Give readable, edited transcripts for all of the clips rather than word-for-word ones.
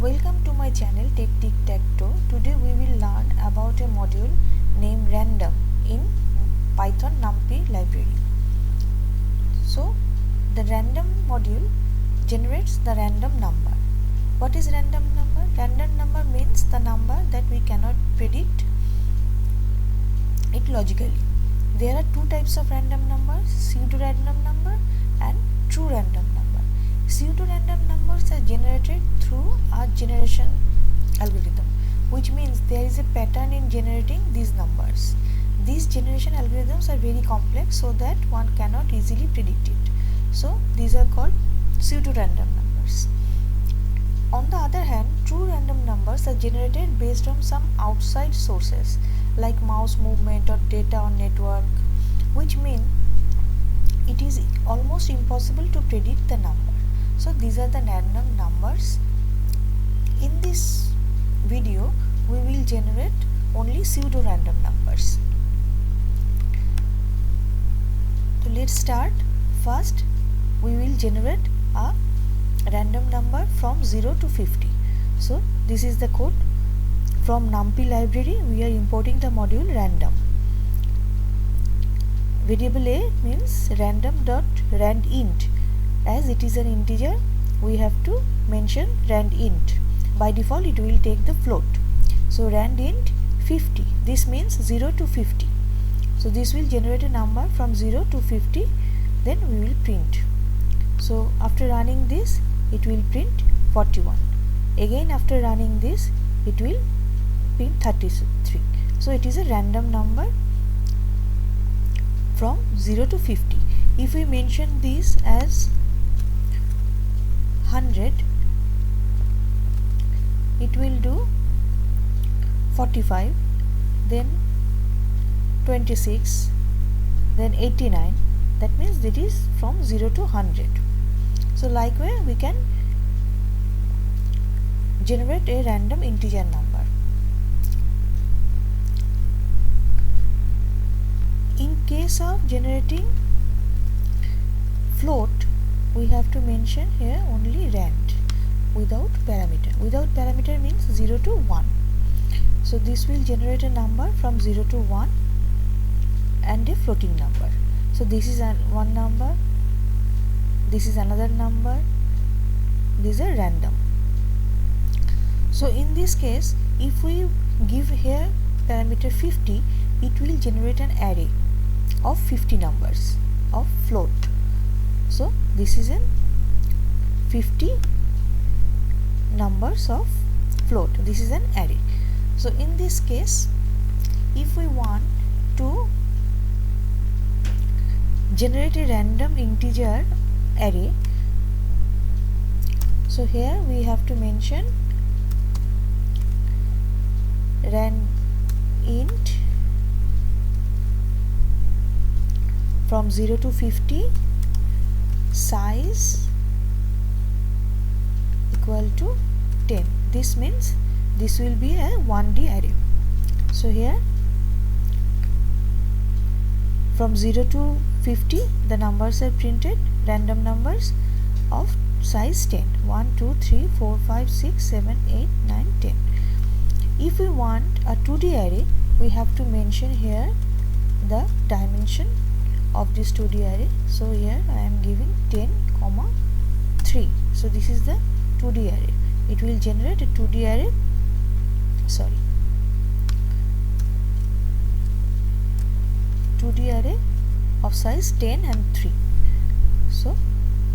Welcome to my channel Tech Tic Tac Toe. Today we will learn about a module named random in Python NumPy library. So the random module generates the random number. What is random number? Random number means the number that we cannot predict it logically. There are two types of random numbers, pseudo-random number and true random number. Pseudo-random numbers are generated through a generation algorithm, which means there is a pattern in generating these numbers. These generation algorithms are very complex so that one cannot easily predict it. So these are called pseudo-random numbers. On the other hand, true random numbers are generated based on some outside sources like mouse movement or data on network, which mean it is almost impossible to predict the number. So these are the random numbers. In this video we will generate only pseudo random numbers. So let's start. First we will generate a random number from 0 to 50. So this is the code. From NumPy library we are importing the module random. Variable a means random.randint. As it is an integer, we have to mention randint. By default it will take the float. So randint 50. This means 0 to 50. So this will generate a number from 0 to 50. Then we will print. So after running this, it will print 41. Again after running this, it will print 33. So it is a random number from 0 to 50. If we mention this as 100, it will do 45, then 26, then 89. That means it is from 0 to 100. So likewise we can generate a random integer number. In case of generating float, we have to mention here only rand without parameter. Without parameter means 0 to 1. So this will generate a number from 0 to 1 and a floating number. So this is one number, this is another number, these are random. So in this case, if we give here parameter 50, it will generate an array of 50 numbers of float. So this is an 50 numbers of float. This is an array. So in this case, if we want to generate a random integer array, so here we have to mention randint from 0 to 50, size equal to 10. This means this will be a 1D array. So here from 0 to 50 the numbers are printed, random numbers of size 10. 1, 2, 3, 4, 5, 6, 7, 8, 9, 10. If we want a 2D array, we have to mention here the dimension of this 2D array. So here I am giving 10, 3. So this is the 2D array. It will generate a 2D array. 2D array of size 10 and 3. So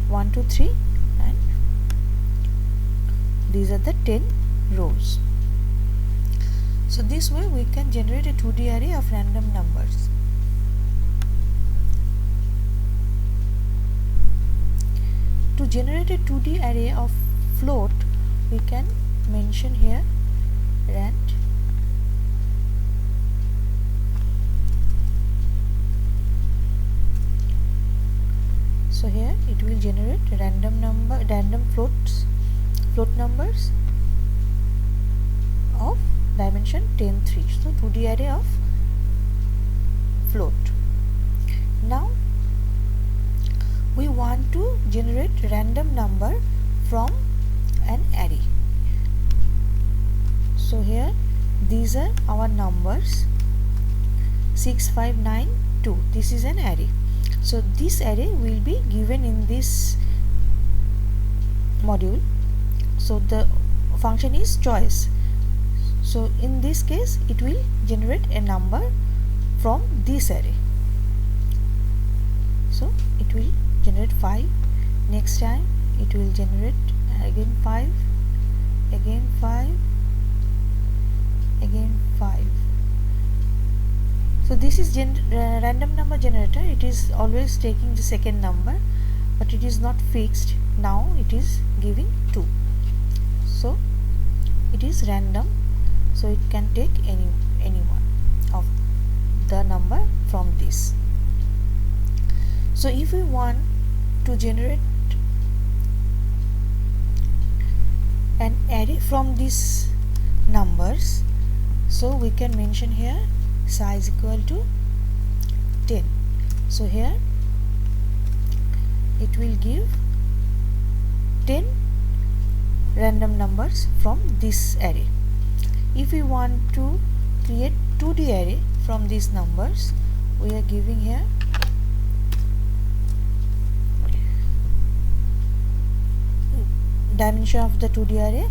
1, 2, 3, and these are the 10 rows. So this way we can generate a 2D array of random numbers. To generate a 2D array of float, we can mention here rand . So here it will generate random float numbers of dimension 10, 3. So 2D array of float. Now we want to generate random number from an array. So here these are our numbers 6592. This is an array. So this array will be given in this module. So the function is choice. So in this case it will generate a number from this array. So it will generate 5. Next time it will generate again 5, again 5, again 5. So this is random number generator. It is always taking the second number, but it is not fixed. Now it is giving 2. So it is random, so it can take any one of the number from this. So if we want to generate an array from these numbers, so we can mention here size equal to 10. So here it will give 10 random numbers from this array. If we want to create 2D array from these numbers, we are giving here dimension of the 2D array,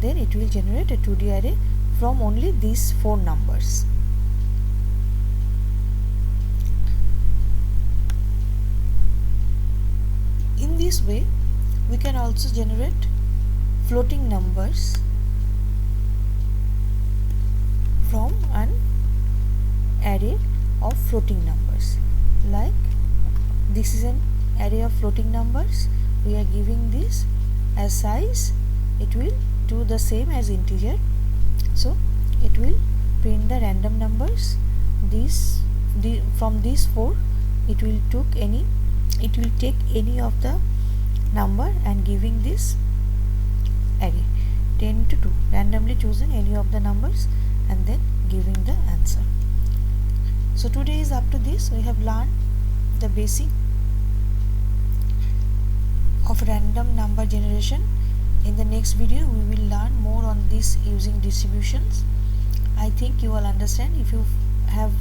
then it will generate a 2D array from only these 4 numbers. In this way we can also generate floating numbers from an array of floating numbers. Like this is an array of floating numbers, we are giving this as size, it will do the same as integer. So it will print the random numbers. From these 4 it will take any of the number and giving this array 10 to 2, randomly choosing any of the numbers and then giving the answer. So today is up to this. We have learned the basic of random number generation. In the next video we will learn more on this using distributions. I think you will understand. If you have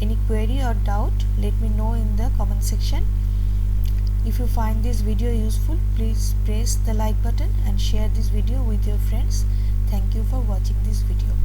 any query or doubt, let me know in the comment section. If you find this video useful, please press the like button and share this video with your friends. Thank you for watching this video.